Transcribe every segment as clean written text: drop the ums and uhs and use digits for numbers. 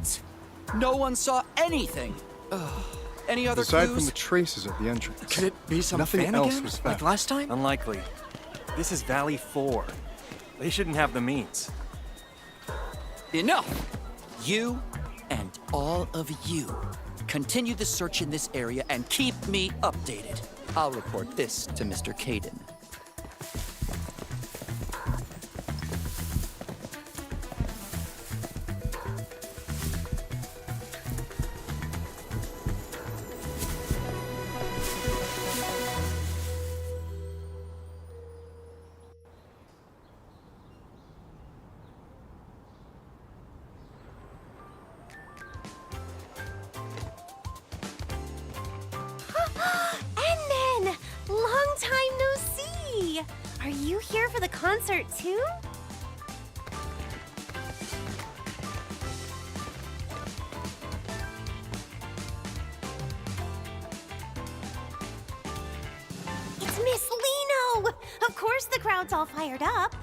What? No one saw anything. Any other Aside clues? from the traces at the entrance. Could it be some Nothing fan else again? was Like found. last time? Unlikely. This is Valley 4. They shouldn't have the means. Enough! You and all of you continue the search in this area and keep me updated. I'll report this to Mr. Caden. Endman! Long time no see! Are you here for the concert too? It's Miss Liino! Of course the crowd's all fired up.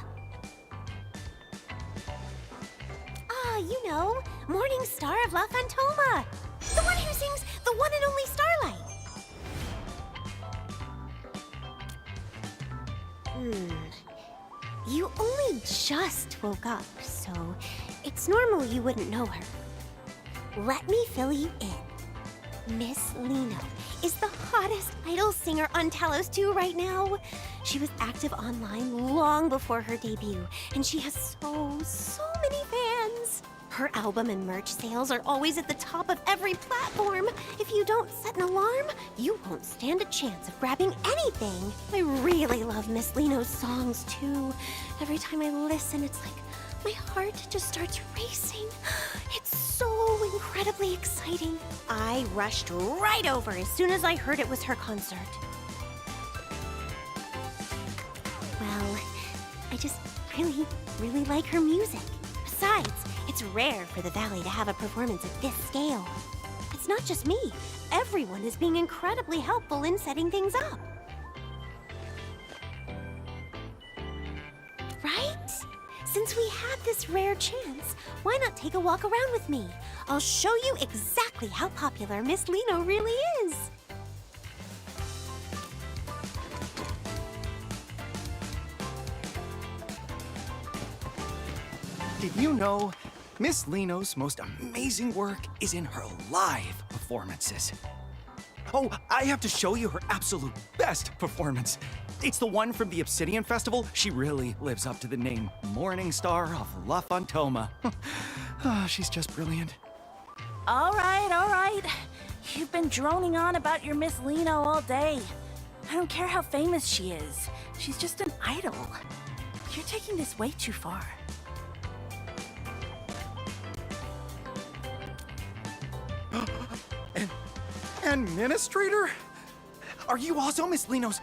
Ah, you know, Morning Star of La Fantoma. The one who sings the one and only Starlight. You only just woke up, so it's normal you wouldn't know her. Let me fill you in. Miss Liino is the hottest idol singer on Talos 2 right now. She was active online long before her debut, and she has so many fans. Her album and merch sales are always at the top of every platform. If you don't set an alarm, you won't stand a chance of grabbing anything. I really love Miss Liino's songs, too. Every time I listen, it's like my heart just starts racing. It's so incredibly exciting. I rushed right over as soon as I heard it was her concert. Well, I just really like her music. Besides, it's rare for the Valley to have a performance of this scale. It's not just me. Everyone is being incredibly helpful in setting things up. Right? Since we had this rare chance, why not take a walk around with me? I'll show you exactly how popular Miss Liino really is. Did you know Miss Liino's most amazing work is in her live performances? Oh, I have to show you her absolute best performance. It's the one from the Obsidian Festival. She really lives up to the name Morning Star of La Fantoma. She's just brilliant. All right. You've been droning on about your Miss Liino all day. I don't care how famous she is. She's just an idol. You're taking this way too far. Administrator? Are you also Miss Liino's?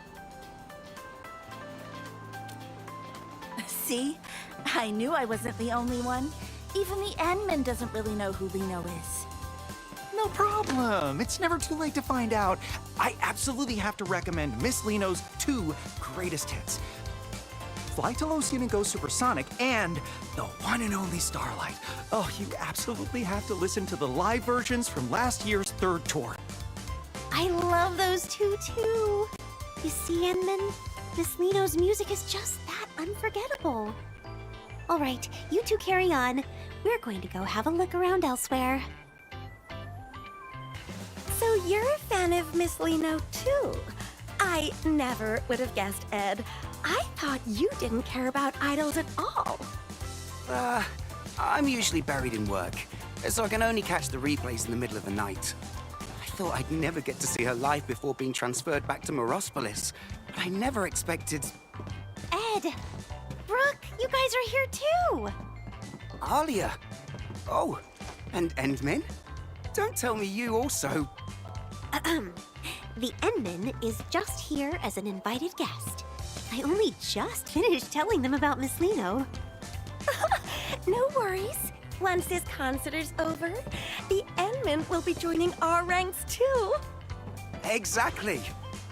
See? I knew I wasn't the only one. Even the Endman doesn't really know who Liino is. No problem. It's never too late to find out. I absolutely have to recommend Miss Liino's 2 greatest hits. Fly to Losian and Go Supersonic, and the one and only Starlight. Oh, you absolutely have to listen to the live versions from last year's 3rd tour. I love those two, too. You see, Endman? Miss Liino's music is just that unforgettable. All right, you two carry on. We're going to go have a look around elsewhere. So you're a fan of Miss Liino, too? I never would have guessed, Ed. I thought you didn't care about idols at all. I'm usually buried in work, so I can only catch the replays in the middle of the night. I thought I'd never get to see her live before being transferred back to Morospolis, but I never expected... Ed! Brooke, you guys are here, too! Alia! Oh, and Endman? Don't tell me you also... The Endman is just here as an invited guest. I only just finished telling them about Miss Liino. No worries. Once this concert is over, the Endman will be joining our ranks too. Exactly.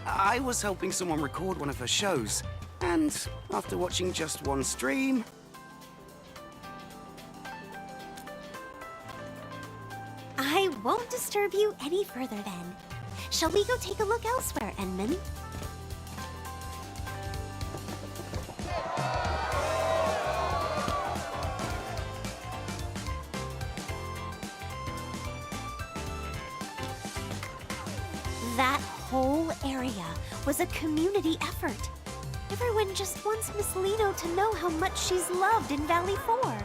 I was helping someone record one of her shows, and after watching just one stream... won't disturb you any further then. Shall we go take a look elsewhere, Enman? That whole area was a community effort. Everyone just wants Miss Liino to know how much she's loved in Valley 4.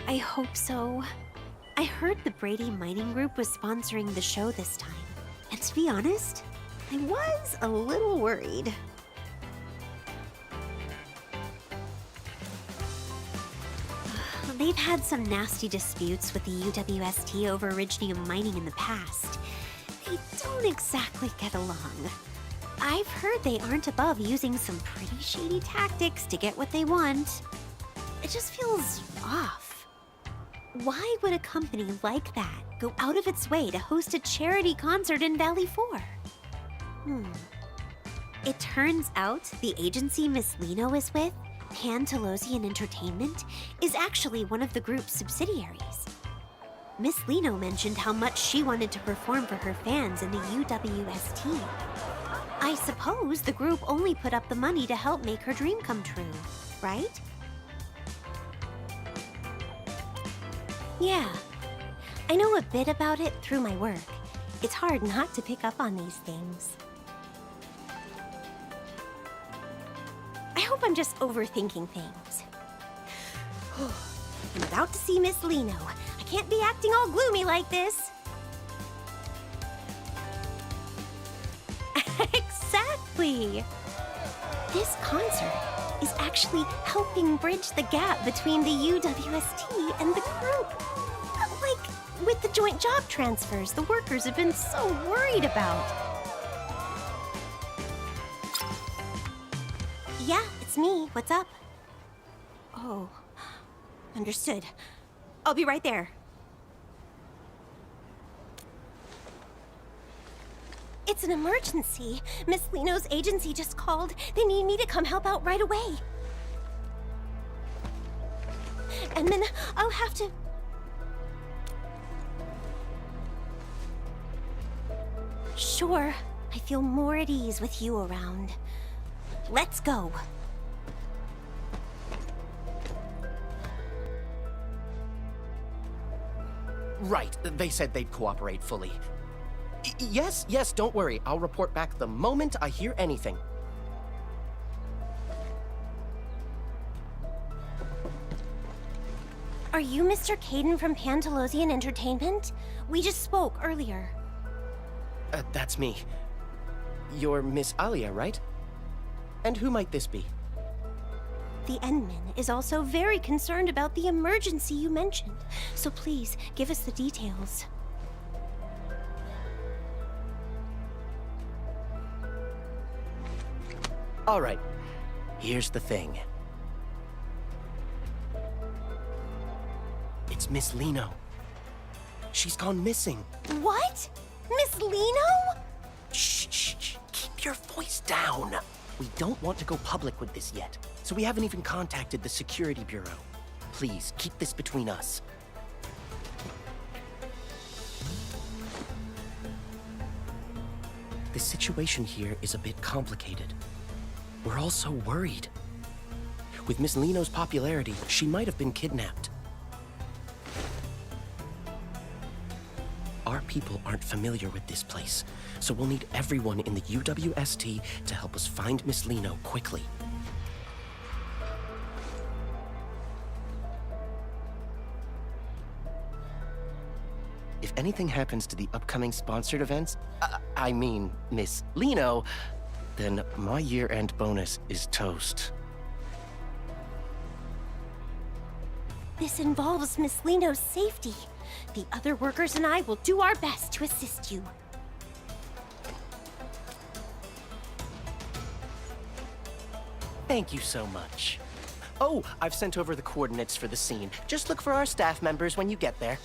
I hope so. I heard the Brady Mining Group was sponsoring the show this time. And to be honest, I was a little worried. They've had some nasty disputes with the UWST over Originium mining in the past. They don't exactly get along. I've heard they aren't above using some pretty shady tactics to get what they want. It just feels off. Why would a company like that go out of its way to host a charity concert in Valley 4? It turns out the agency Miss Liino is with, Pantalosian Entertainment, is actually one of the group's subsidiaries. Miss Liino mentioned how much she wanted to perform for her fans in the UWST. I suppose the group only put up the money to help make her dream come true, right? Yeah, I know a bit about it through my work. It's hard not to pick up on these things. I hope I'm just overthinking things. I'm about to see Miss Liino. I can't be acting all gloomy like this. Exactly! This concert is actually helping bridge the gap between the UWST and the group. Like, with the joint job transfers the workers have been so worried about. Yeah, it's me. What's up? Oh, understood. I'll be right there. It's an emergency. Miss Liino's agency just called. They need me to come help out right away. And then I'll have to... Sure, I feel more at ease with you around. Let's go. Right, they said they'd cooperate fully. Yes, don't worry. I'll report back the moment I hear anything. Are you Mr. Caden from Pantalosian Entertainment? We just spoke earlier. That's me. You're Miss Alia, right? And who might this be? The Endman is also very concerned about the emergency you mentioned, so please give us the details. All right, here's the thing. It's Miss Liino. She's gone missing. What? Miss Liino? Shh. Keep your voice down. We don't want to go public with this yet, so we haven't even contacted the Security Bureau. Please, keep this between us. The situation here is a bit complicated. We're all so worried. With Miss Liino's popularity, she might have been kidnapped. Our people aren't familiar with this place, so we'll need everyone in the UWST to help us find Miss Liino quickly. If anything happens to the upcoming sponsored events, I mean Miss Liino, then my year-end bonus is toast. This involves Miss Liino's safety. The other workers and I will do our best to assist you. Thank you so much. Oh, I've sent over the coordinates for the scene. Just look for our staff members when you get there.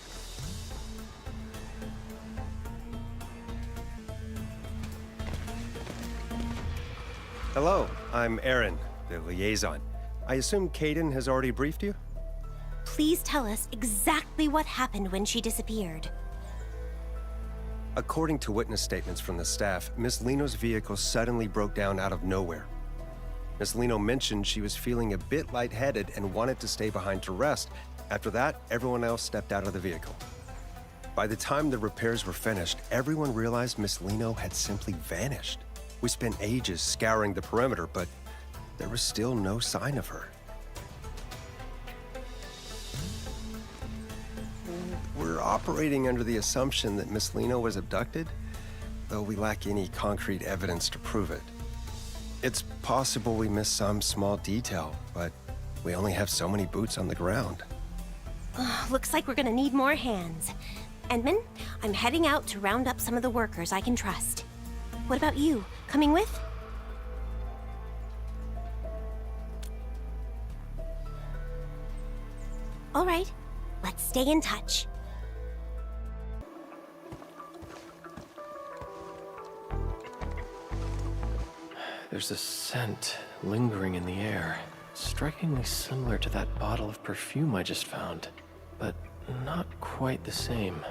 Hello, I'm Aaron, the liaison. I assume Caden has already briefed you? please tell us exactly what happened when she disappeared? According to witness statements from the staff, Miss Liino's vehicle suddenly broke down out of nowhere. Miss Liino mentioned she was feeling a bit lightheaded and wanted to stay behind to rest. After that, everyone else stepped out of the vehicle. By the time the repairs were finished, everyone realized Miss Liino had simply vanished. We spent ages scouring the perimeter, but there was still no sign of her. We're operating under the assumption that Miss Liino was abducted, though we lack any concrete evidence to prove it. It's possible we missed some small detail, but we only have so many boots on the ground. Looks like we're gonna need more hands. Edmund, I'm heading out to round up some of the workers I can trust. What about you? Coming with? All right, let's stay in touch. There's a scent lingering in the air, strikingly similar to that bottle of perfume I just found, but not quite the same.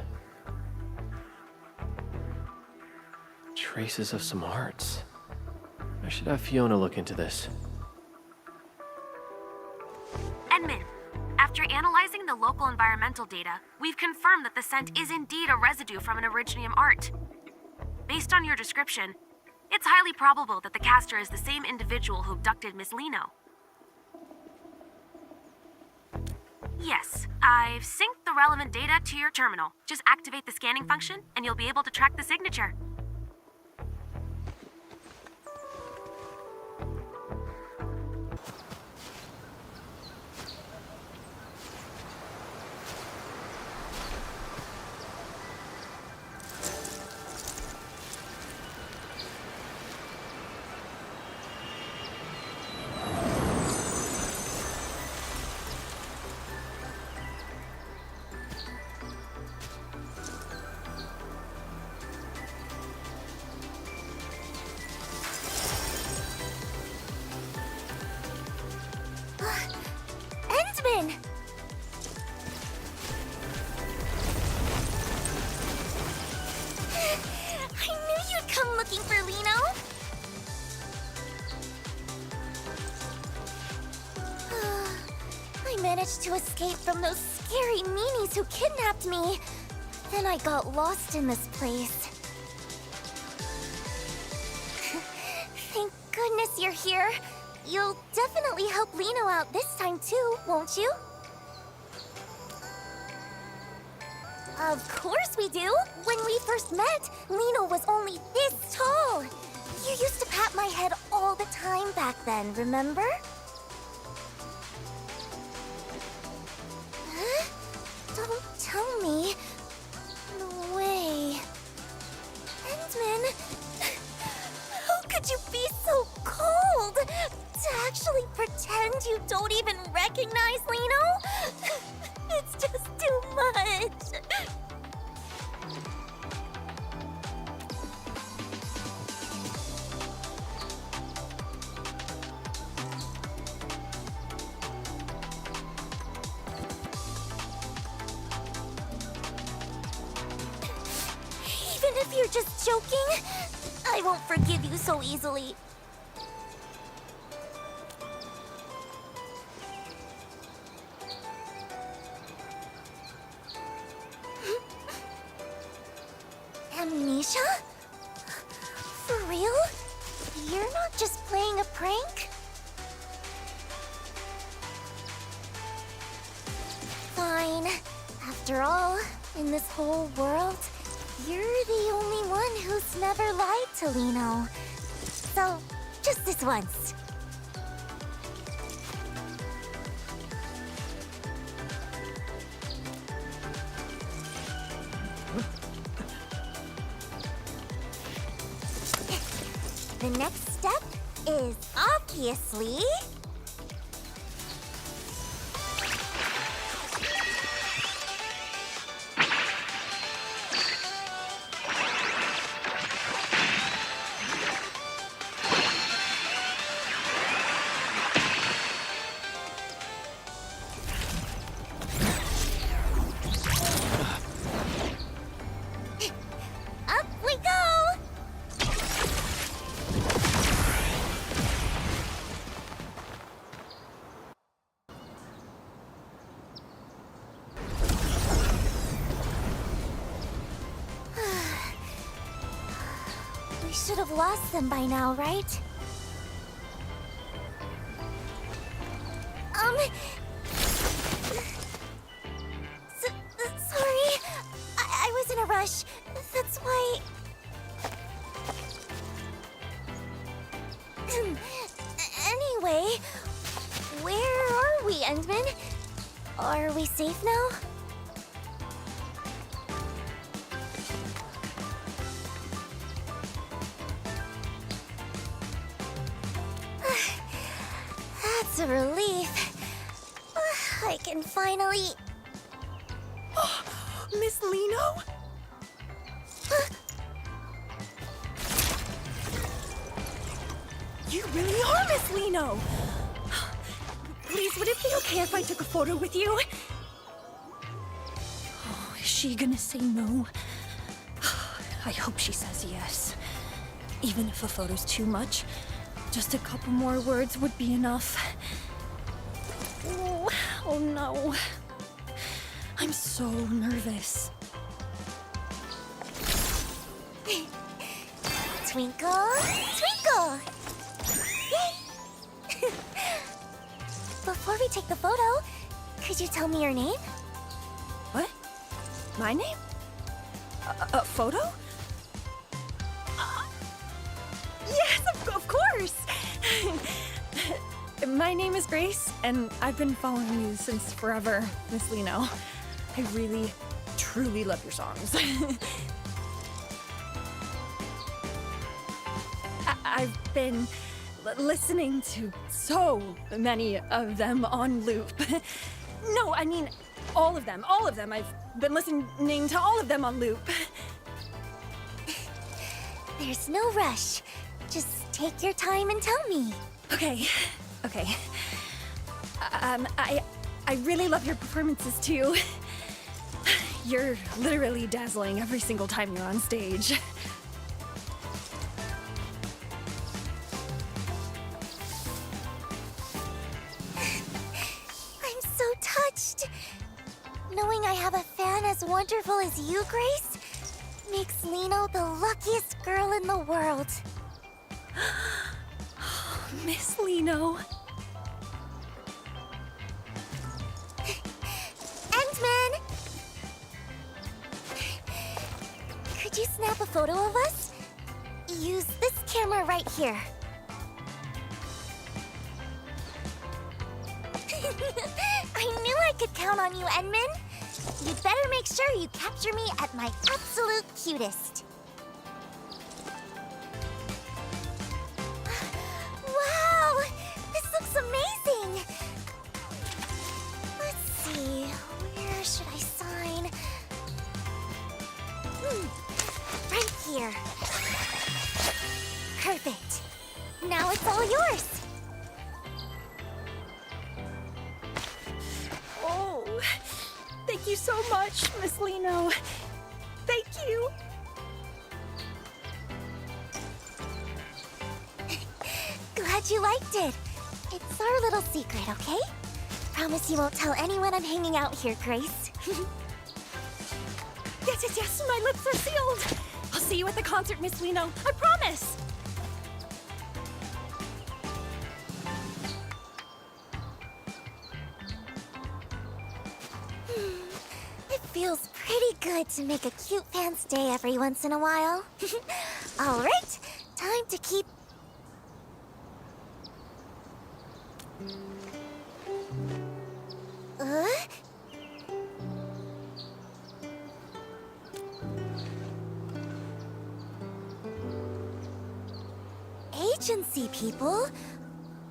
Traces of some arts. I should have Fiona look into this. Edmund, after analyzing the local environmental data, we've confirmed that the scent is indeed a residue from an Originium art. Based on your description, it's highly probable that the caster is the same individual who abducted Miss Liino. Yes, I've synced the relevant data to your terminal. Just activate the scanning function, and you'll be able to track the signature. Endman! I knew you'd come looking for Liino! I managed to escape from those scary meanies who kidnapped me. Then I got lost in this place. Thank goodness you're here. You'll definitely help Liino out this time too, won't you? Of course we do! When we first met, Liino was only this tall. You used to pat my head all the time back then, remember? Huh? Don't tell me. No way. Endman, how could you be so cold? To actually pretend you don't even recognize Liino? It's just too much. Even if you're just joking, I won't forgive you so easily. Amnesia? For real? You're not just playing a prank? Fine. After all, in this whole world, you're the only one who's never lied to Liino. So, just this once. The next step is obviously... should have lost them by now, right? Sorry. I was in a rush. That's why... Anyway, where are we, Endman? Are we safe now? That's a relief. I can finally... Miss Liino? You really are Miss Liino! Please, would it be okay if I took a photo with you? Oh, is she gonna say no? I hope she says yes. Even if a photo's too much, just a couple more words would be enough. Oh no. I'm so nervous. Twinkle, twinkle! Yay! Before we take the photo, could you tell me your name? What? My name? A photo? Yes, of course! My name is Grace, and I've been following you since forever, Miss Liino. I really, truly love your songs. I've been listening to so many of them on loop. No, I mean, all of them. I've been listening to all of them on loop. There's no rush. Just take your time and tell me. Okay. I really love your performances too. You're literally dazzling every single time you're on stage. I'm so touched. Knowing I have a fan as wonderful as you, Grace, makes Liino the luckiest girl in the world. Miss Liino. Endman! Could you snap a photo of us? Use this camera right here. I knew I could count on you, Endman. You'd better make sure you capture me at my absolute cutest. Wow! This looks amazing! Let's see, where should I sign? Right here. Perfect. Now it's all yours. Oh, thank you so much, Miss Liino. Thank you. Glad you liked it. It's our little secret, okay? Promise you won't tell anyone I'm hanging out here, Grace. Yes, my lips are sealed. I'll see you at the concert, Miss Liino. I promise. It feels pretty good to make a cute fan's day every once in a while. All right, time to keep... Agency people?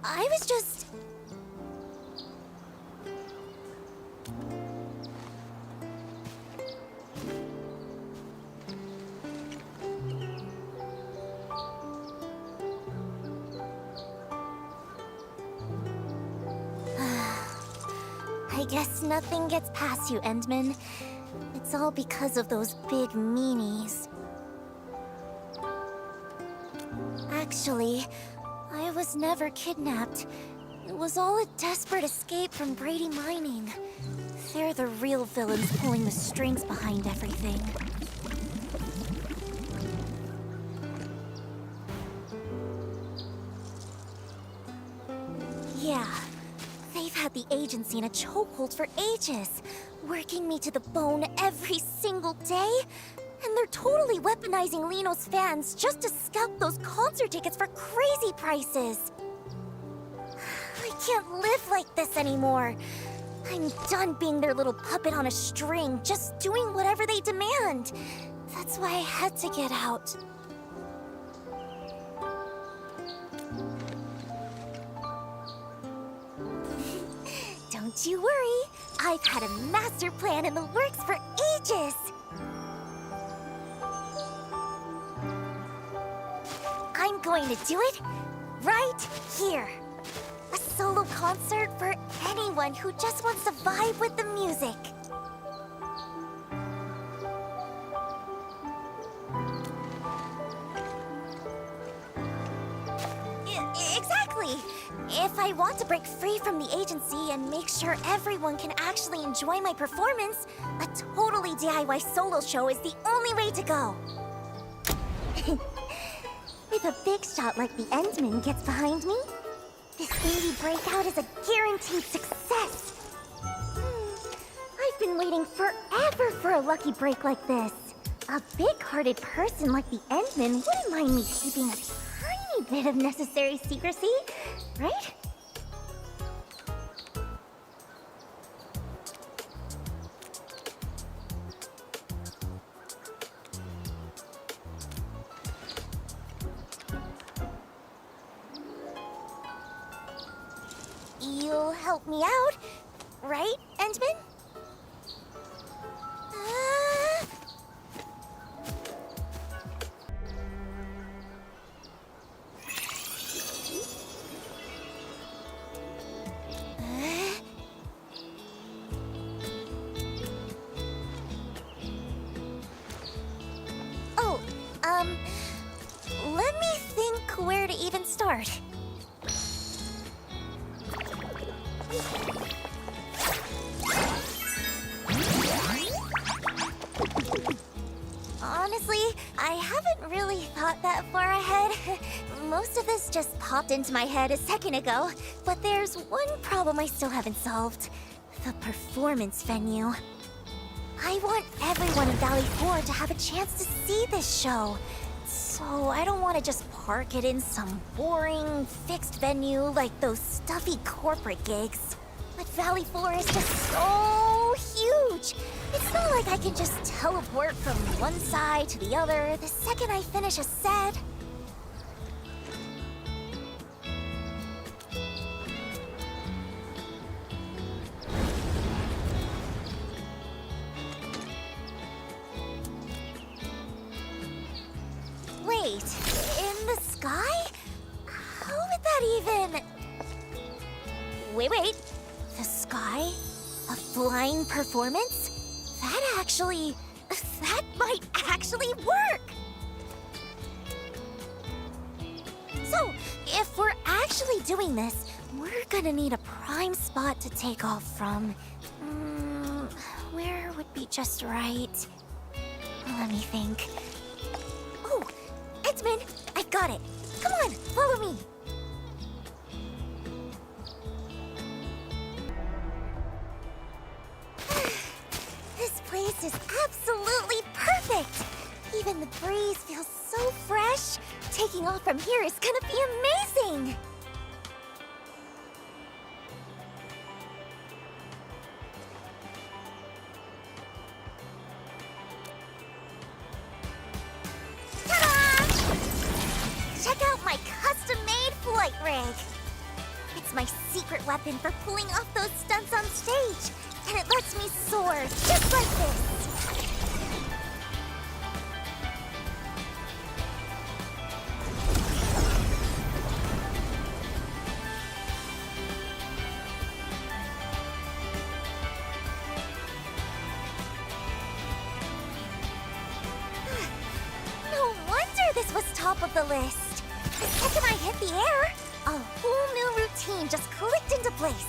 I was just... I guess nothing gets past you, Endman. It's all because of those big meanies. Actually, I was never kidnapped. It was all a desperate escape from Brady Mining. They're the real villains pulling the strings behind everything. agency in a chokehold for ages, working me to the bone every single day. And they're totally weaponizing Liino's fans just to scalp those concert tickets for crazy prices. I can't live like this anymore. I'm done being their little puppet on a string, just doing whatever they demand. That's why I had to get out. Don't you worry. I've had a master plan in the works for ages. I'm going to do it right here. A solo concert for anyone who just wants to vibe with the music. Exactly. If I want to break free from the agency and make sure everyone can actually enjoy my performance, a totally DIY solo show is the only way to go. If a big shot like the Endman gets behind me, this indie breakout is a guaranteed success. I've been waiting forever for a lucky break like this. A big-hearted person like the Endman wouldn't mind me keeping a tiny bit of necessary secrecy, right? You'll help me out, right, Endman? Let me think where to even start. Honestly, I haven't really thought that far ahead. Most of this just popped into my head a second ago, but there's one problem I still haven't solved. The performance venue. I want everyone in Valley 4 to have a chance to see this show. So I don't want to just park it in some boring, fixed venue like those stuffy corporate gigs. But Valley 4 is just so huge. It's not like I can just teleport from one side to the other the second I finish a set. Wait, in the sky? How would that even... Wait. The sky? A flying performance? That might actually work! So, if we're actually doing this, we're gonna need a prime spot to take off from. Where would be just right? Let me think. Oh, Endman, I've got it. Come on, follow me. This place is absolutely perfect! Even the breeze feels so fresh. Taking off from here is gonna be amazing! Ta-da! Check out my custom-made flight rig! It's my secret weapon for pulling off those stunts on stage. And it lets me soar, just like this. No wonder this was top of the list. The second I hit the air, a whole new routine just clicked into place.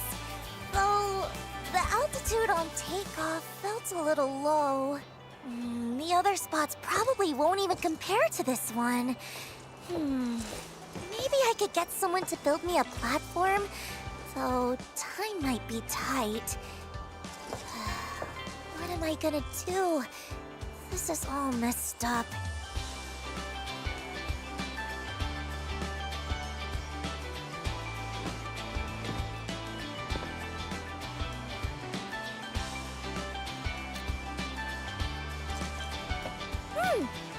Though... the altitude on takeoff felt a little low. The other spots probably won't even compare to this one. Maybe I could get someone to build me a platform, Though time might be tight. What am I gonna do? This is all messed up.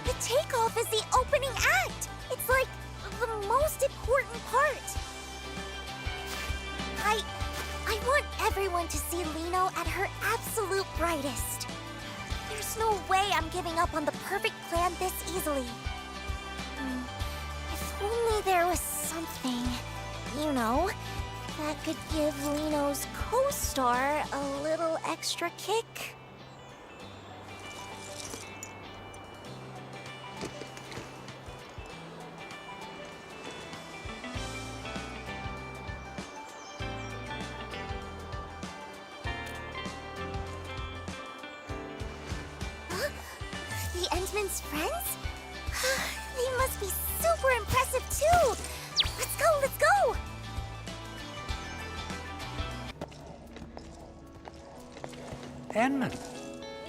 The takeoff is the opening act! It's like the most important part. I want everyone to see Liino at her absolute brightest. There's no way I'm giving up on the perfect plan this easily. If only there was something, you know, that could give Liino's co-star a little extra kick. The Endman's friends? They must be super impressive too! Let's go, let's go! Endman,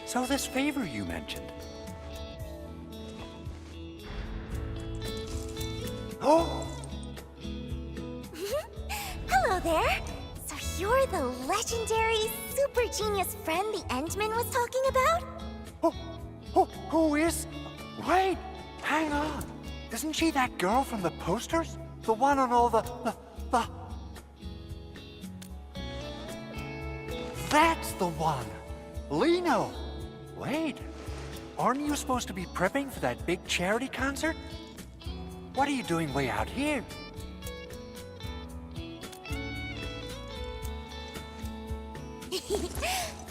so this favor you mentioned. Oh! Hello there! So you're the legendary super genius friend the Endman was talking about? Who is? Wait, hang on. Isn't she that girl from the posters? The one on all the... That's the one! Liino! Wait, aren't you supposed to be prepping for that big charity concert? What are you doing way out here?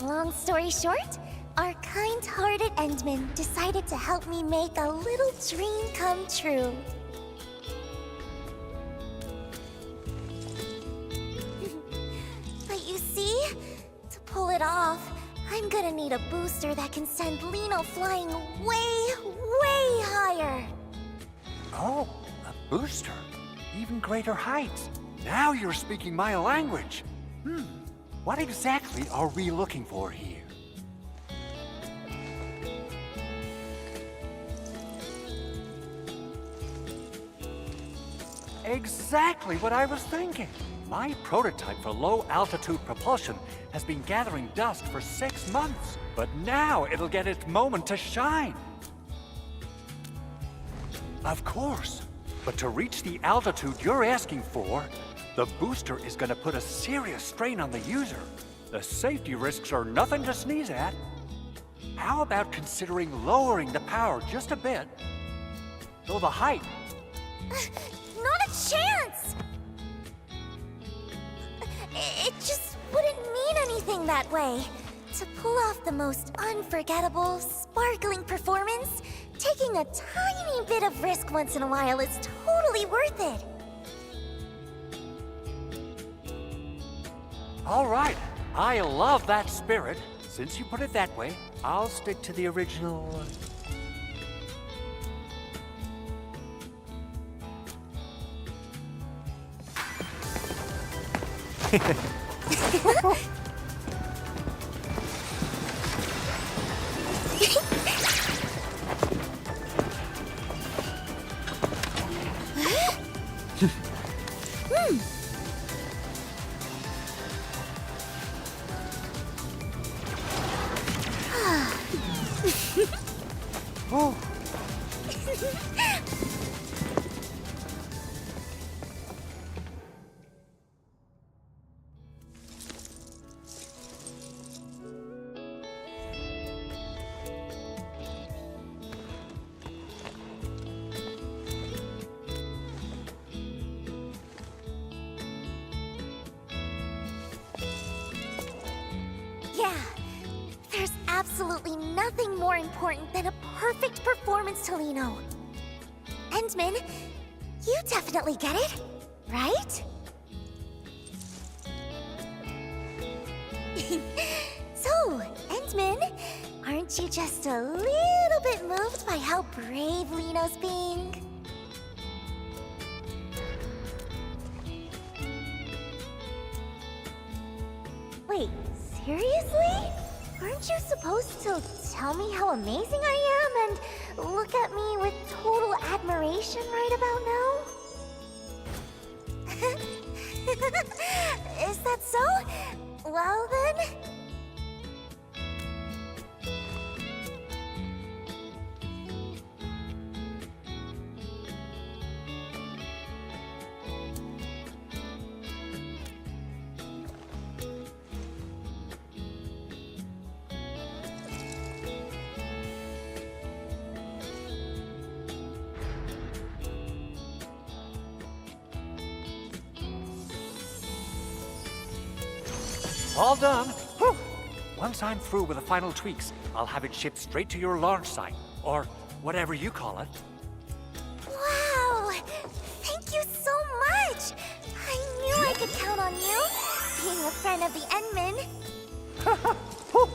Long story short, our kind-hearted Endman decided to help me make a little dream come true. But you see, to pull it off, I'm gonna need a booster that can send Liino flying way, way higher. Oh, a booster. Even greater heights. Now you're speaking my language. What exactly are we looking for here? Exactly what I was thinking. My prototype for low-altitude propulsion has been gathering dust for 6 months, but now it'll get its moment to shine. Of course, but to reach the altitude you're asking for, the booster is going to put a serious strain on the user. The safety risks are nothing to sneeze at. How about considering lowering the power just a bit? Though the height... Not a chance! It just wouldn't mean anything that way. To pull off the most unforgettable, sparkling performance, taking a tiny bit of risk once in a while is totally worth it. All right, I love that spirit. Since you put it that way, I'll stick to the original... Oh. Yeah, there's absolutely nothing more important than a perfect performance to Liino. Endman, you definitely get it, right? So, Endman, aren't you just a little bit moved by how brave Liino's being? Wait, seriously? Aren't you supposed to tell me how amazing I am and look at me with total admiration right about now? Is that so? Well then... All done. Whew. Once I'm through with the final tweaks, I'll have it shipped straight to your launch site, or whatever you call it. Wow! Thank you so much! I knew I could count on you, being a friend of the Endmen. Whew.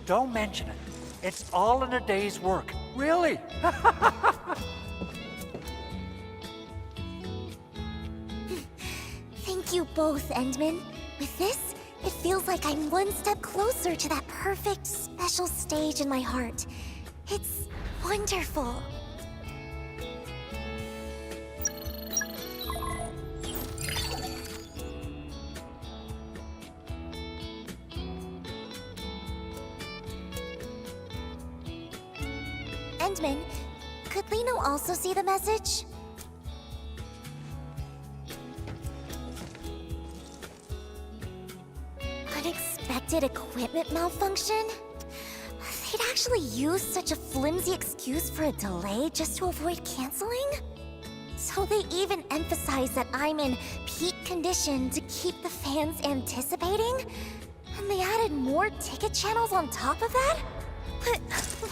Don't mention it. It's all in a day's work. Really? Thank you both, Endmen. With this, it feels like I'm one step closer to that perfect, special stage in my heart. It's wonderful. Endman, could Liino also see the message? Unexpected equipment malfunction? They'd actually use such a flimsy excuse for a delay just to avoid canceling? So they even emphasize that I'm in peak condition to keep the fans anticipating? And they added more ticket channels on top of that? But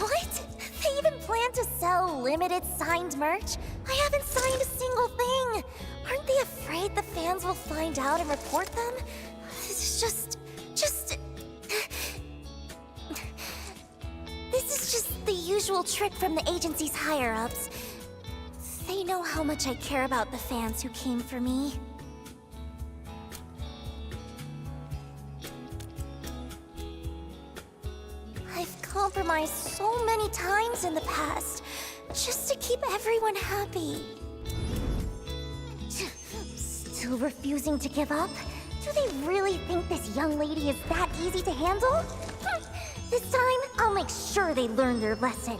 what? They even plan to sell limited signed merch? I haven't signed a single thing! Aren't they afraid the fans will find out and report them? This is just... This is just the usual trick from the agency's higher-ups. They know how much I care about the fans who came for me. I've compromised so many times in the past, just to keep everyone happy. Still refusing to give up? Do they really think this young lady is that easy to handle? This time, I'll make sure they learn their lesson.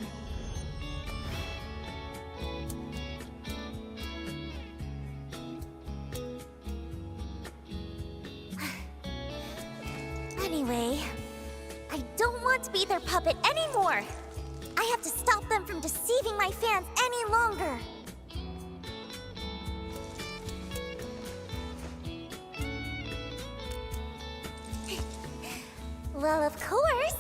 Anyway, I don't want to be their puppet anymore. I have to stop them from deceiving my fans any longer. Well, of course.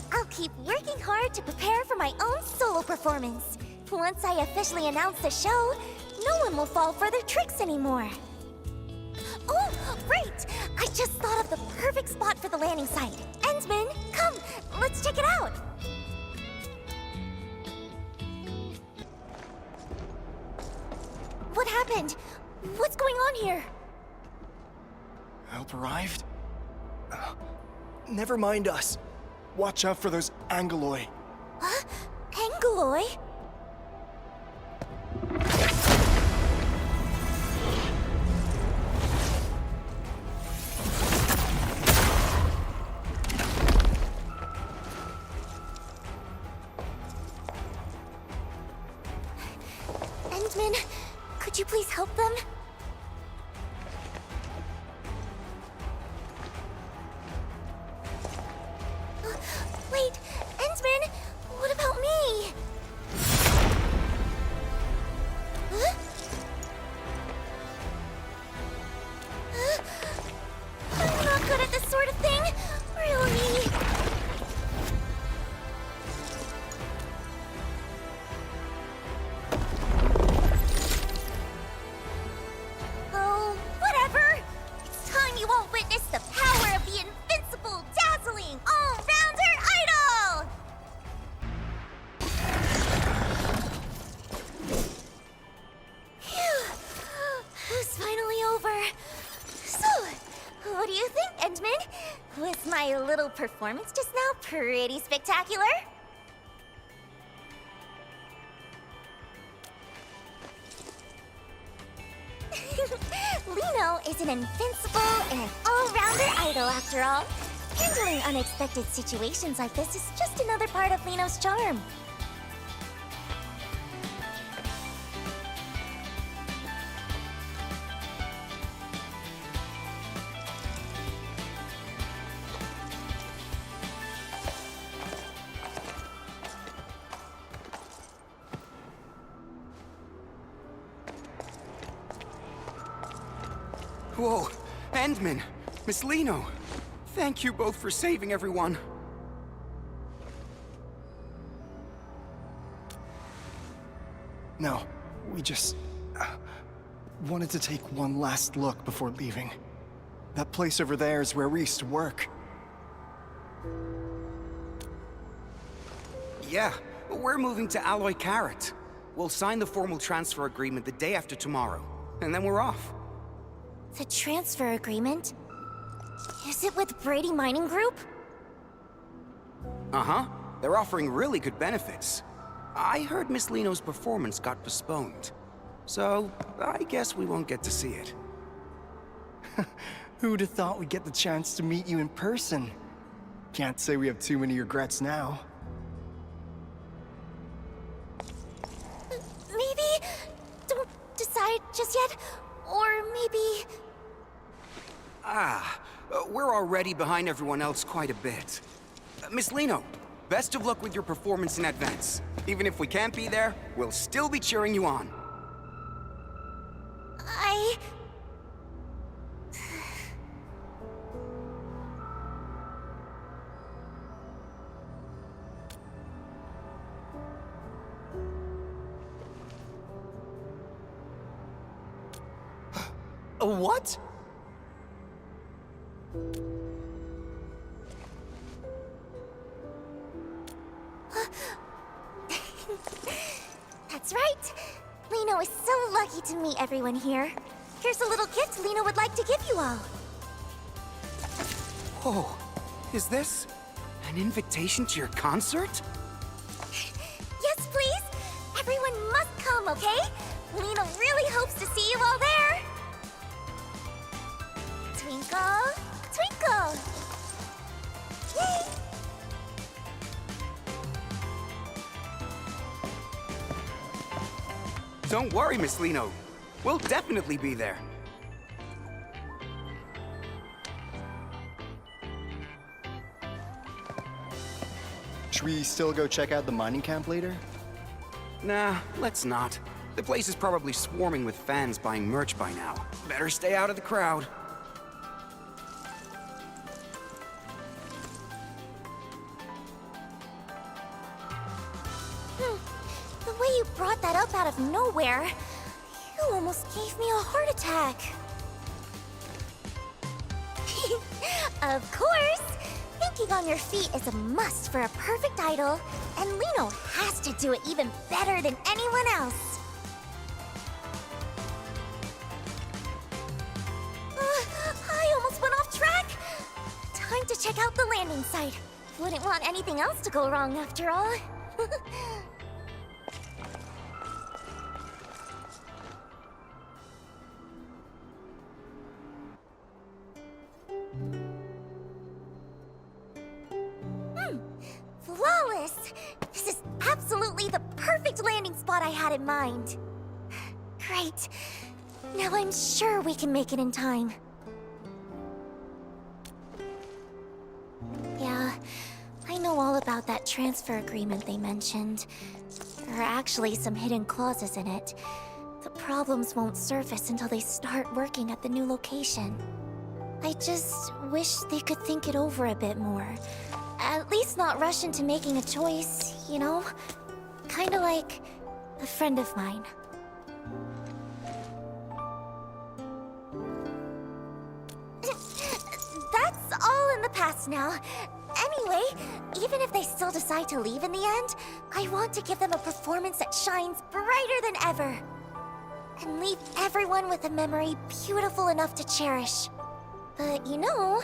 I'll keep working hard to prepare for my own solo performance. Once I officially announce the show, no one will fall for their tricks anymore. Oh, right! I just thought of the perfect spot for the landing site. Endman, come, let's check it out! What happened? What's going on here? Help arrived? Never mind us. Watch out for those Angeloi. Huh? Angeloi? Endman, could you please help them? Wait, Endman, what about me? my little performance just now pretty spectacular? Liino is an invincible and all-rounder idol, after all. Handling unexpected situations like this is just another part of Liino's charm. Whoa, Endman, Miss Liino, thank you both for saving everyone. No, we just wanted to take one last look before leaving. That place over there is where we used to work. Yeah, we're moving to Alloy Carrot. We'll sign the formal transfer agreement the day after tomorrow, and then we're off. The transfer agreement? Is it with Brady Mining Group? Uh-huh. They're offering really good benefits. I heard Miss Liino's performance got postponed. So, I guess we won't get to see it. Who'd have thought we'd get the chance to meet you in person? Can't say we have too many regrets now. Maybe... don't decide just yet. Or maybe... We're already behind everyone else quite a bit. Miss Liino, best of luck with your performance in advance. Even if we can't be there, we'll still be cheering you on. What? That's right. Liino is so lucky to meet everyone here. Here's a little gift Liino would like to give you all. Oh, is this an invitation to your concert? Yes, please. Everyone must come, okay? Liino really hopes to see you all there. Twinkle, twinkle. Yay! Don't worry, Miss Liino. We'll definitely be there. Should we still go check out the mining camp later? Nah, let's not. The place is probably swarming with fans buying merch by now. Better stay out of the crowd. The way you brought that up out of nowhere, you almost gave me a heart attack. Of course! Thinking on your feet is a must for a perfect idol, and Liino has to do it even better than anyone else. I almost went off track! Time to check out the landing site. Wouldn't want anything else to go wrong after all. Flawless! This is absolutely the perfect landing spot I had in mind. Great. Now I'm sure we can make it in time. Yeah, I know all about that transfer agreement they mentioned. There are actually some hidden clauses in it. The problems won't surface until they start working at the new location. I just wish they could think it over a bit more. At least not rush into making a choice, you know? Kinda like a friend of mine. That's all in the past now. Anyway, even if they still decide to leave in the end, I want to give them a performance that shines brighter than ever. And leave everyone with a memory beautiful enough to cherish. But you know,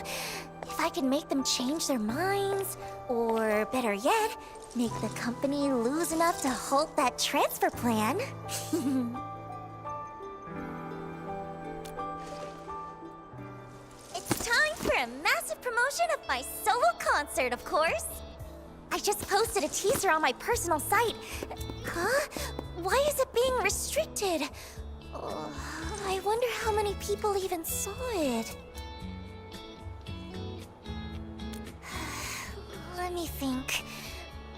if I could make them change their minds, or better yet, make the company lose enough to halt that transfer plan. It's time for a massive promotion of my solo concert, of course. I just posted a teaser on my personal site. Huh? Why is it being restricted? Oh, I wonder how many people even saw it. Let me think.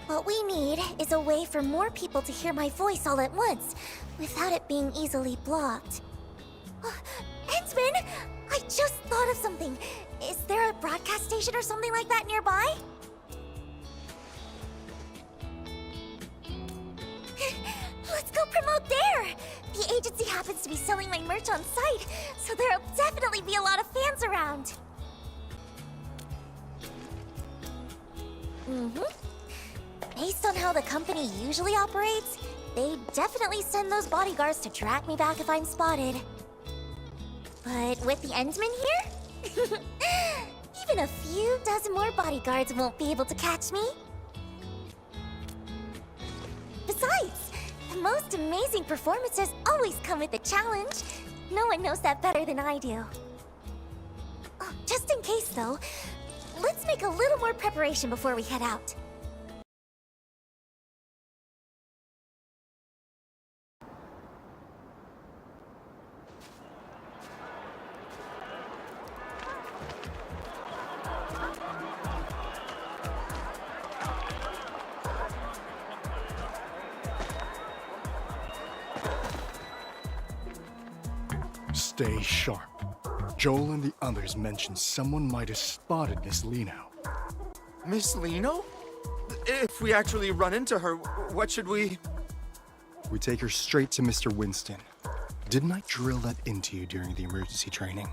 What we need is a way for more people to hear my voice all at once, without it being easily blocked. Endman! I just thought of something. Is there a broadcast station or something like that nearby? Let's go promote there! The agency happens to be selling my merch on site, so there'll definitely be a lot of fans around. Based on how the company usually operates, they definitely send those bodyguards to track me back if I'm spotted. But with the Endman here, even a few dozen more bodyguards won't be able to catch me. Besides, the most amazing performances always come with a challenge. No one knows that better than I do. Oh, just in case, though, let's make a little more preparation before we head out. Stay sharp. Joel and the others mentioned someone might have spotted Miss Liino. Miss Liino? If we actually run into her, what should we... We take her straight to Mr. Winston. Didn't I drill that into you during the emergency training?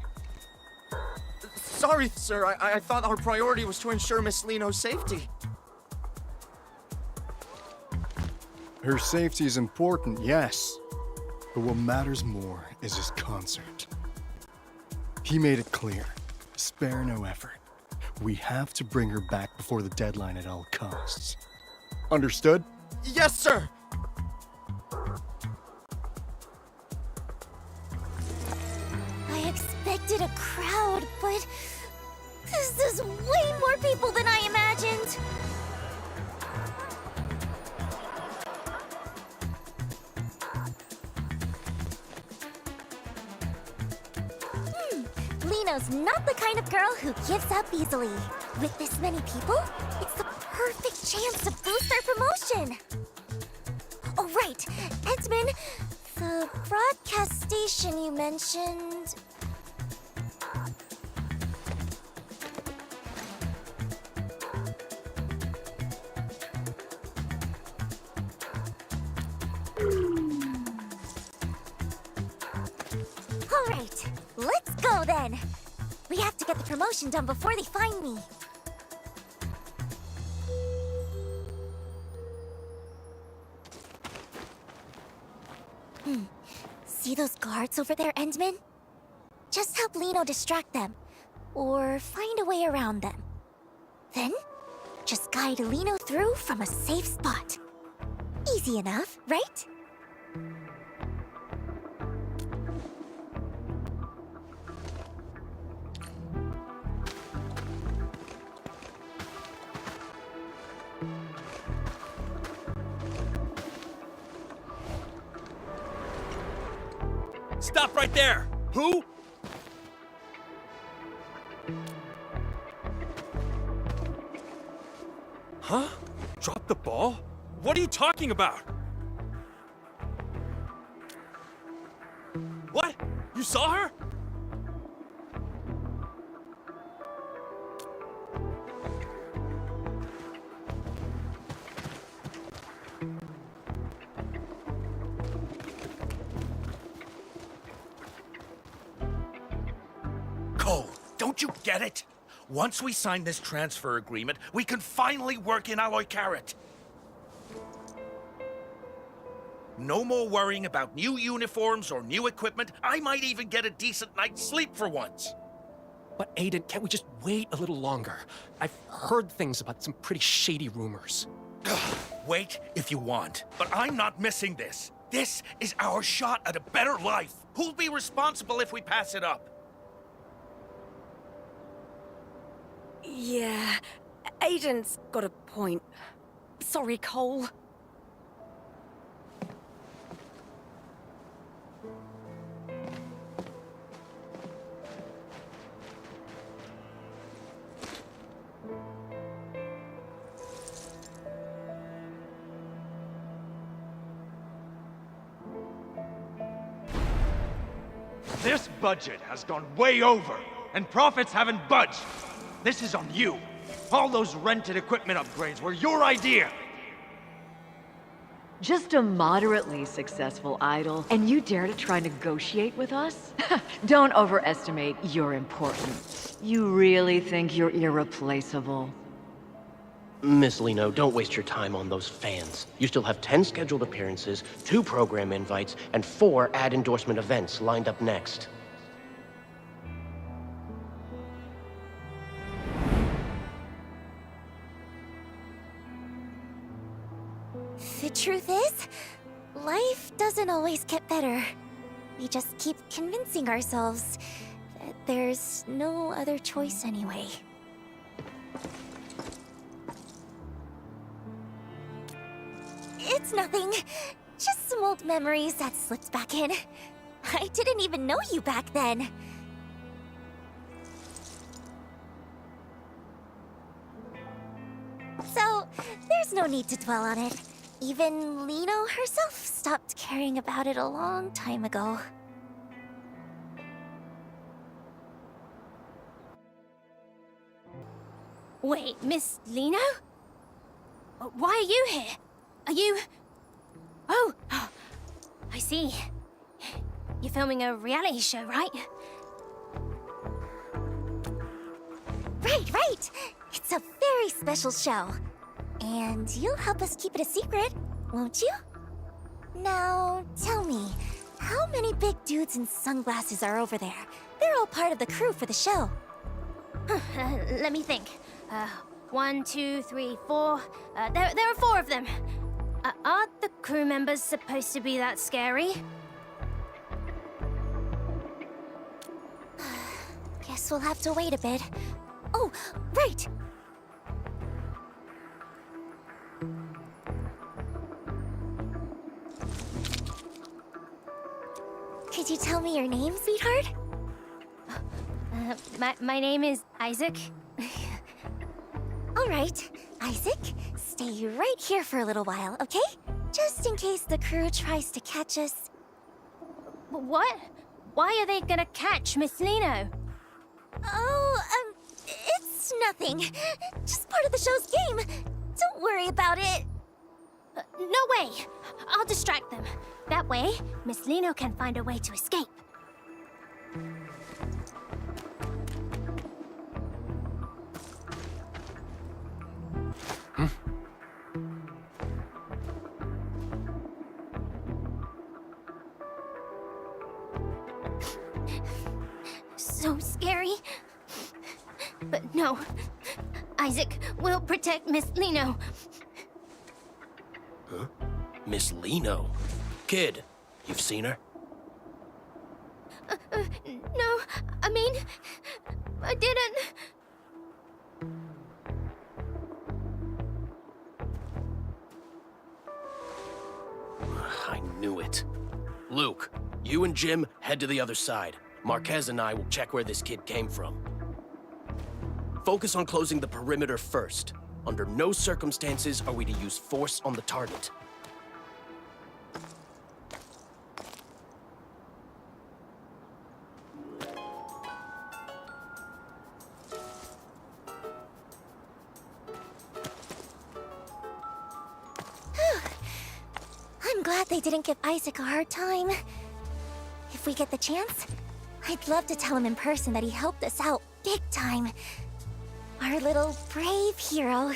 Sorry, sir. I thought our priority was to ensure Miss Liino's safety. Her safety is important, yes. But what matters more is his concert. He made it clear, spare no effort. We have to bring her back before the deadline at all costs. Understood? Yes, sir! I expected a crowd, but this is way more people than I imagined. Liino's not the kind of girl who gives up easily. With this many people, it's the perfect chance to boost our promotion. Oh, right. Endman, the broadcast station you mentioned... All right, let's go then. We have to get the promotion done before they find me. See those guards over there, Endman? Just help Liino distract them, or find a way around them. Then, just guide Liino through from a safe spot. Easy enough, right? Stop right there! Who? Huh? Drop the ball? What are you talking about? What? You saw her? Cole, don't you get it? Once we sign this transfer agreement, we can finally work in Alloy Carrot. No more worrying about new uniforms or new equipment. I might even get a decent night's sleep for once. But Aiden, can't we just wait a little longer? I've heard things about some pretty shady rumors. Wait if you want, but I'm not missing this. This is our shot at a better life. Who'll be responsible if we pass it up? Yeah, Aiden's got a point. Sorry, Cole. This budget has gone way over, and profits haven't budged. This is on you. All those rented equipment upgrades were your idea. Just a moderately successful idol, and you dare to try negotiate with us? Don't overestimate your importance. You really think you're irreplaceable? Miss Liino, don't waste your time on those fans. You still have 10 scheduled appearances, 2 program invites, and 4 ad endorsement events lined up next. The truth is, life doesn't always get better. We just keep convincing ourselves that there's no other choice anyway. It's nothing. Just some old memories that slipped back in. I didn't even know you back then. So, there's no need to dwell on it. Even Liino herself stopped caring about it a long time ago. Wait, Miss Liino? Why are you here? Are you... Oh, I see. You're filming a reality show, right? Right. It's a very special show. And you'll help us keep it a secret, won't you? Now, tell me, how many big dudes in sunglasses are over there? They're all part of the crew for the show. Let me think. 1, 2, 3, 4. There are 4 of them. Aren't the crew members supposed to be that scary? Guess we'll have to wait a bit. Oh, right! Could you tell me your name, sweetheart? My name is Isaac. All right, Isaac, stay right here for a little while, okay? Just in case the crew tries to catch us. What? Why are they gonna catch Miss Liino? Oh, it's nothing. Just part of the show's game. Don't worry about it. No way! I'll distract them. That way, Miss Liino can find a way to escape. So scary. But no. Isaac will protect Miss Liino. Huh? Miss Liino? Kid, you've seen her? No, I mean, I didn't. I knew it. Luke, you and Jim head to the other side. Marquez and I will check where this kid came from. Focus on closing the perimeter first. Under no circumstances are we to use force on the target. I'm glad they didn't give Isaac a hard time. If we get the chance, I'd love to tell him in person that he helped us out big time. Our little brave hero.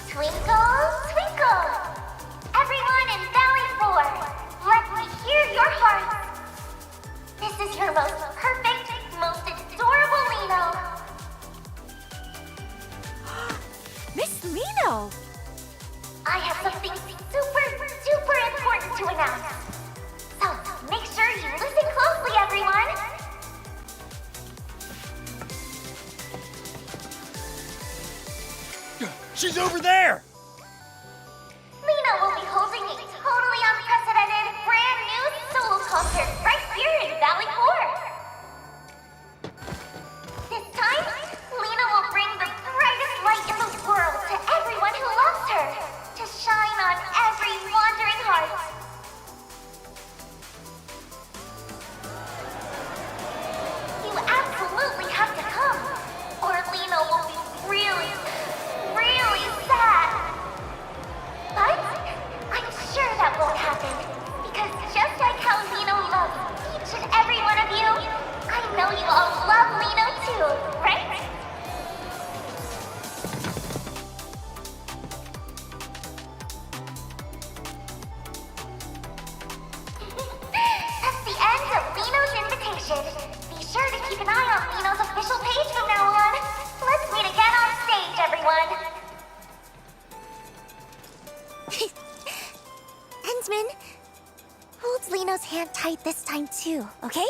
Twinkle, twinkle! Everyone in Valley 4, let me hear your hearts! This is your most perfect, most adorable Liino! Miss Liino! I have something super, super important to announce. So, make sure you listen closely, everyone! She's over there! Liino will be holding a totally unprecedented, brand new solo concert right here in Valley 4. This time, Liino will bring the brightest light in the world to everyone who loves her, to shine on every wandering heart. You absolutely have to come, or Liino will be really, really sad. But I'm sure that won't happen, because just like how Liino loves each and every one of you, I know you all love Liino too, right? That's the end of Liino's invitation. Be sure to keep an eye on Liino's official page from now on. Let's meet again on stage, everyone. Endsman, hold Liino's hand tight this time too, okay?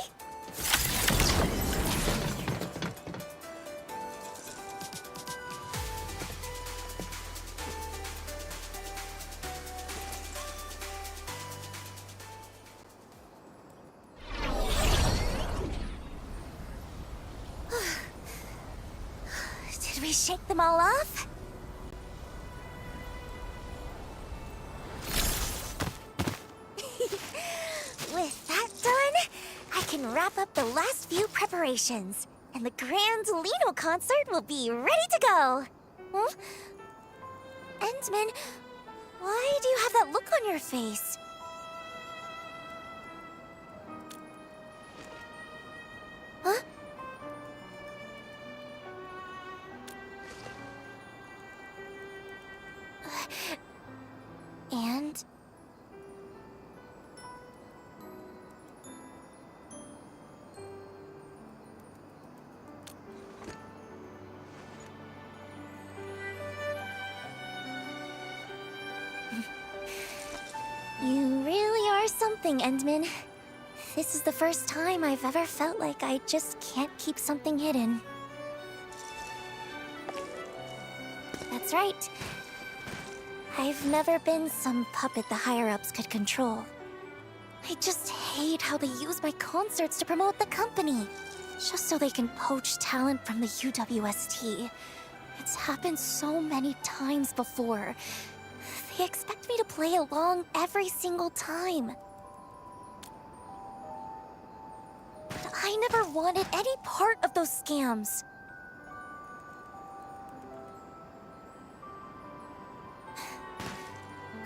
Did we shake them all off? With that done, I can wrap up the last few preparations, and the grand Liino concert will be ready to go. Huh? Endman, why do you have that look on your face? Huh? And... You really are something, Endman. This is the first time I've ever felt like I just can't keep something hidden. That's right. I've never been some puppet the higher-ups could control. I just hate how they use my concerts to promote the company, just so they can poach talent from the UWST. It's happened so many times before. They expect me to play along every single time. But I never wanted any part of those scams.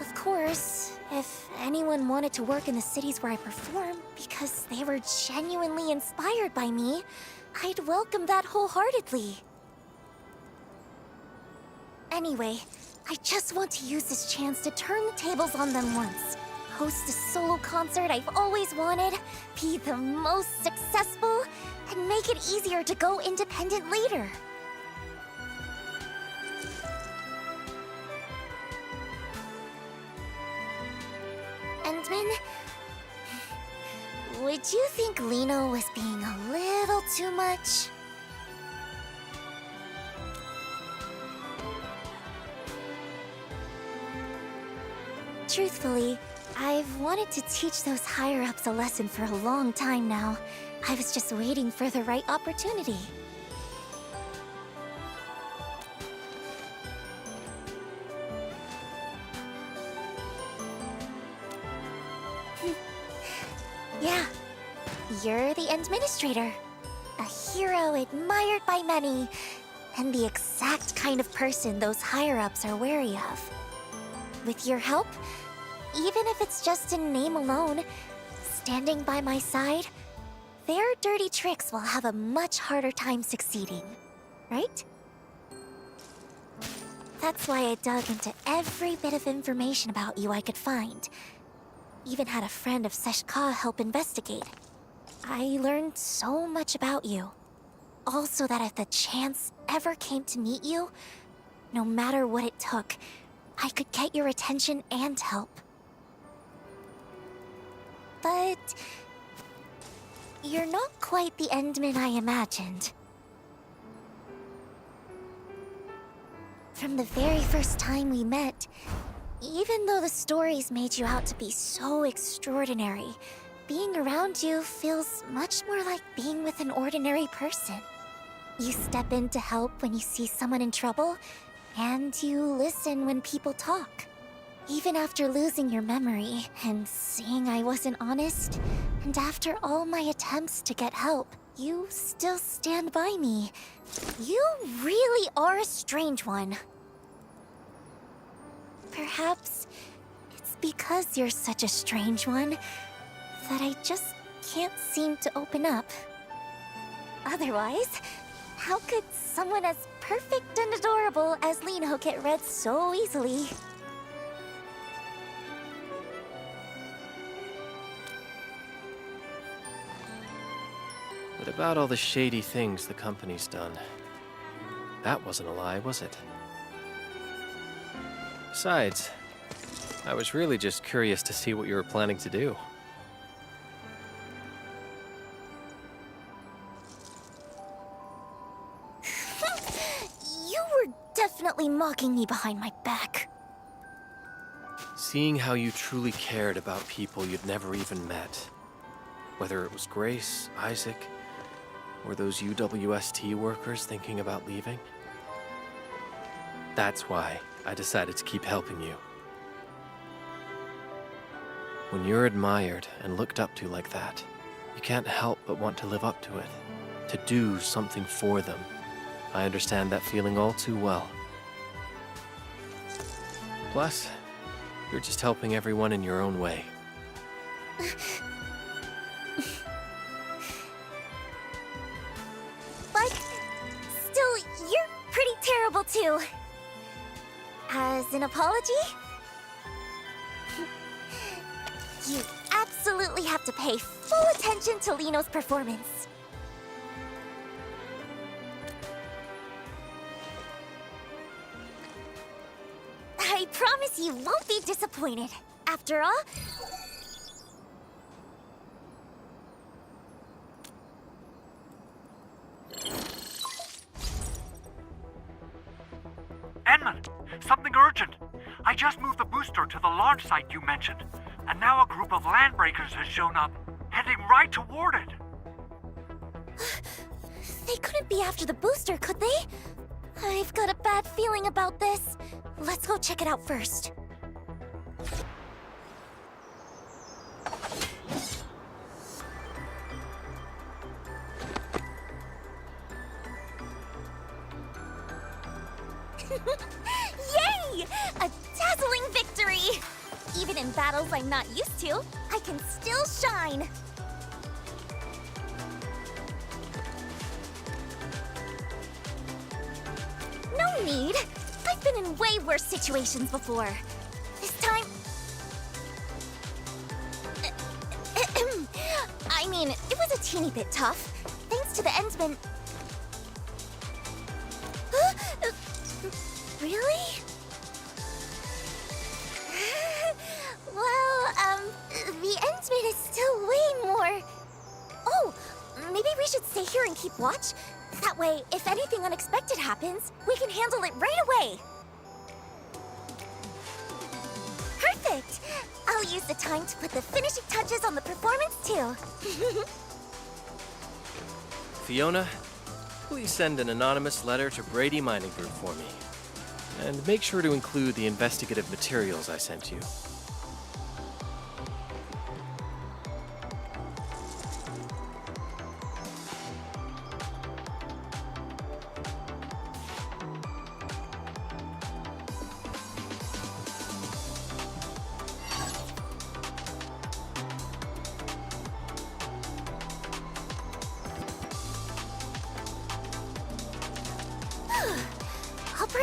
Of course, if anyone wanted to work in the cities where I perform because they were genuinely inspired by me, I'd welcome that wholeheartedly. Anyway, I just want to use this chance to turn the tables on them once. Host a solo concert I've always wanted, be the most successful, and make it easier to go independent later. Endman, would you think Liino was being a little too much? Truthfully, I've wanted to teach those higher-ups a lesson for a long time now. I was just waiting for the right opportunity. Yeah, you're the administrator. A hero admired by many, and the exact kind of person those higher-ups are wary of. With your help, even if it's just in name alone, standing by my side, their dirty tricks will have a much harder time succeeding, right? That's why I dug into every bit of information about you I could find. Even had a friend of Seshka help investigate. I learned so much about you. Also that if the chance ever came to meet you, no matter what it took, I could get your attention and help. But you're not quite the Endman I imagined. From the very first time we met, even though the stories made you out to be so extraordinary, being around you feels much more like being with an ordinary person. You step in to help when you see someone in trouble, and you listen when people talk. Even after losing your memory and seeing I wasn't honest, and after all my attempts to get help, you still stand by me. You really are a strange one. Perhaps it's because you're such a strange one that I just can't seem to open up. Otherwise, how could someone as perfect and adorable as Liino get read so easily? What about all the shady things the company's done? That wasn't a lie, was it? Besides, I was really just curious to see what you were planning to do. You were definitely mocking me behind my back. Seeing how you truly cared about people you'd never even met. Whether it was Grace, Isaac, or those UWST workers thinking about leaving. That's why I decided to keep helping you. When you're admired and looked up to like that, you can't help but want to live up to it, to do something for them. I understand that feeling all too well. Plus, you're just helping everyone in your own way. But still, you're pretty terrible too. As an apology? You absolutely have to pay full attention to Liino's performance. I promise you won't be disappointed. After all... Enman, something urgent. I just moved the booster to the launch site you mentioned, and now a group of landbreakers has shown up, heading right toward it. They couldn't be after the booster, could they? I've got a bad feeling about this. Let's go check it out first. Yay! A dazzling victory! Even in battles I'm not used to, I can still shine! No need! I've been in way worse situations before. This time... I mean, it was a teeny bit tough. Thanks to the Endsman... Really? Well, the Endsman is still way more... Oh, maybe we should stay here and keep watch? That way, if anything unexpected happens, we can handle it right away. Perfect! I'll use the time to put the finishing touches on the performance, too. Fiona, please send an anonymous letter to Brady Mining Group for me. And make sure to include the investigative materials I sent you.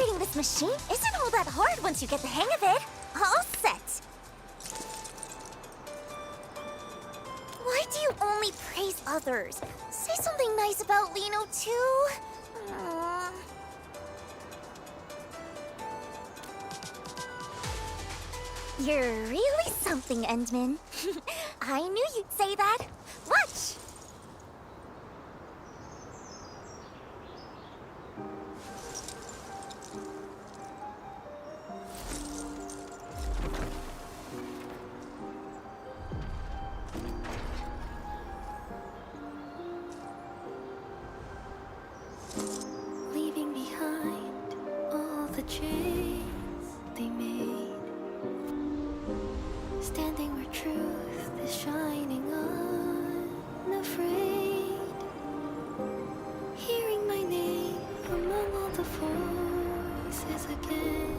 Operating this machine isn't all that hard once you get the hang of it. All set. Why do you only praise others? Say something nice about Liino, too. Aww. You're really something, Endman. I knew you'd say that. Watch! Leaving behind all the chains they made, standing where truth is shining unafraid, hearing my name among all the voices again.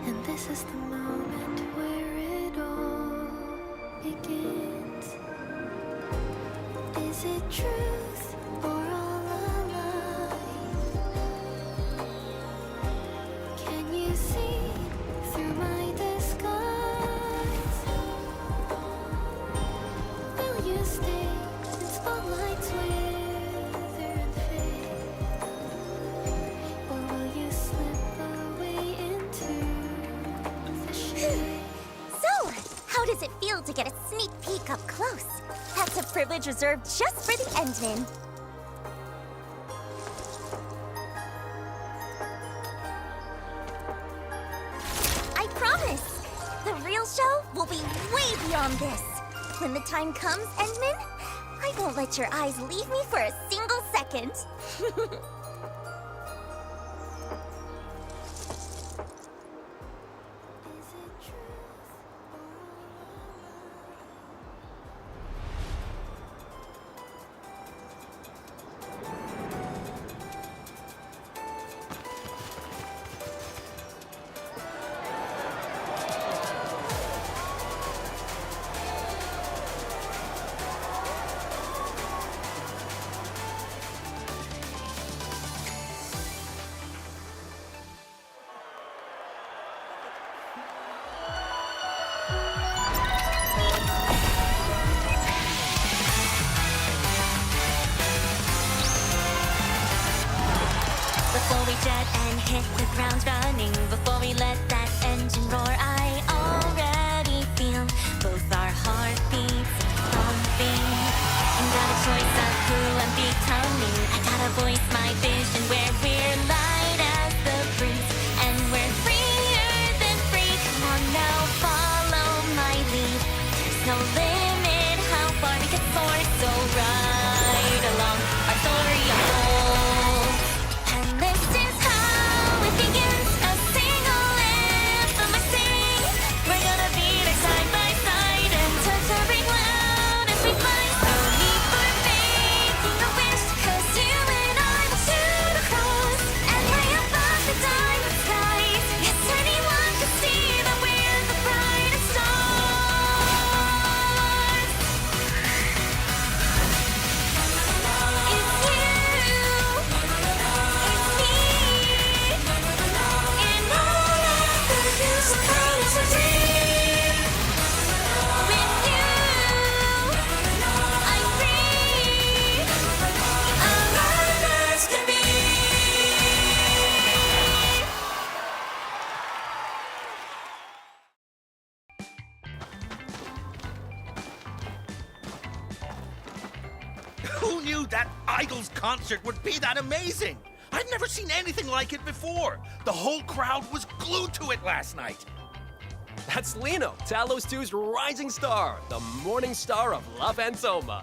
And this is the moment where it all begins. Is it truth or all a lie? Can you see through my disguise? Will you stay in spotlights wither and fade? Or will you slip away into the shade? So, how does it feel to get a sneak peek up close? That's a privilege reserved just for the Endmen. I promise! The real show will be way beyond this. When the time comes, Endman, I won't let your eyes leave me for a single second. Before we jet and hit the ground running, before we let that engine roar, I already feel both our heartbeats thumping. And got a choice of who I'm becoming. I gotta voice my vision where we're light as the breeze, and we're freer than free. Come on now, follow my lead. There's no limit how far we can soar, so ride along our story unfolds. And this is how it begins, a single anthem I sing. We're gonna be there side by side and touch every cloud as we fly. No need for making a wish, 'cause you and I will shoot across and way above the diamond skies. Yes, anyone can see that we're the brightest stars. It's you. Who knew that Idol's concert would be that amazing? I've never seen anything like it before. The whole crowd was glued to it last night. That's Liino, Talos 2's rising star, the morning star of La Fanzoma.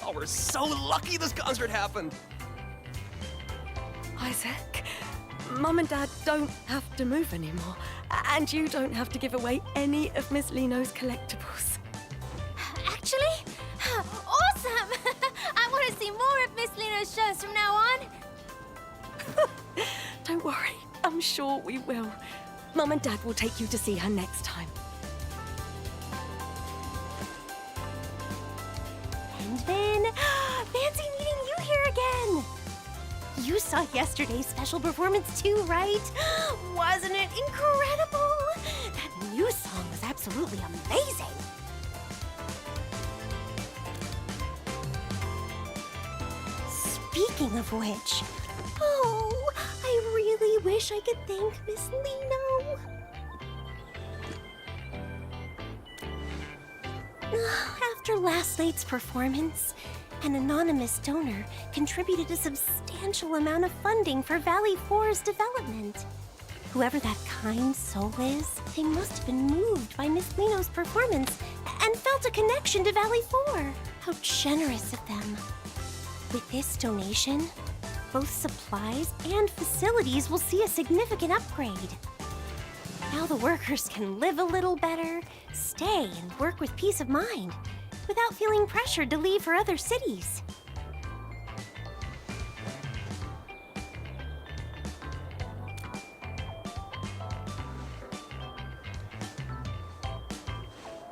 Oh, we're so lucky this concert happened. Isaac, Mum and Dad don't have to move anymore, and you don't have to give away any of Miss Liino's collectibles. Actually, awesome! I want to see more of Miss Liino's shows from now on. Don't worry, I'm sure we will. Mum and Dad will take you to see her next time. And then, fancy meeting you here again. You saw yesterday's special performance too, right? Wasn't it incredible? That new song was absolutely amazing. Speaking of which, oh, I really wish I could thank Miss Liino. After last night's performance, an anonymous donor contributed a substantial amount of funding for Valley 4's development. Whoever that kind soul is, they must have been moved by Miss Liino's performance and felt a connection to Valley 4. How generous of them. With this donation, both supplies and facilities will see a significant upgrade. Now the workers can live a little better, stay and work with peace of mind, without feeling pressured to leave for other cities.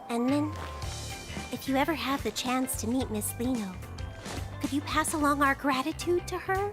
And then, if you ever have the chance to meet Miss Liino, could you pass along our gratitude to her?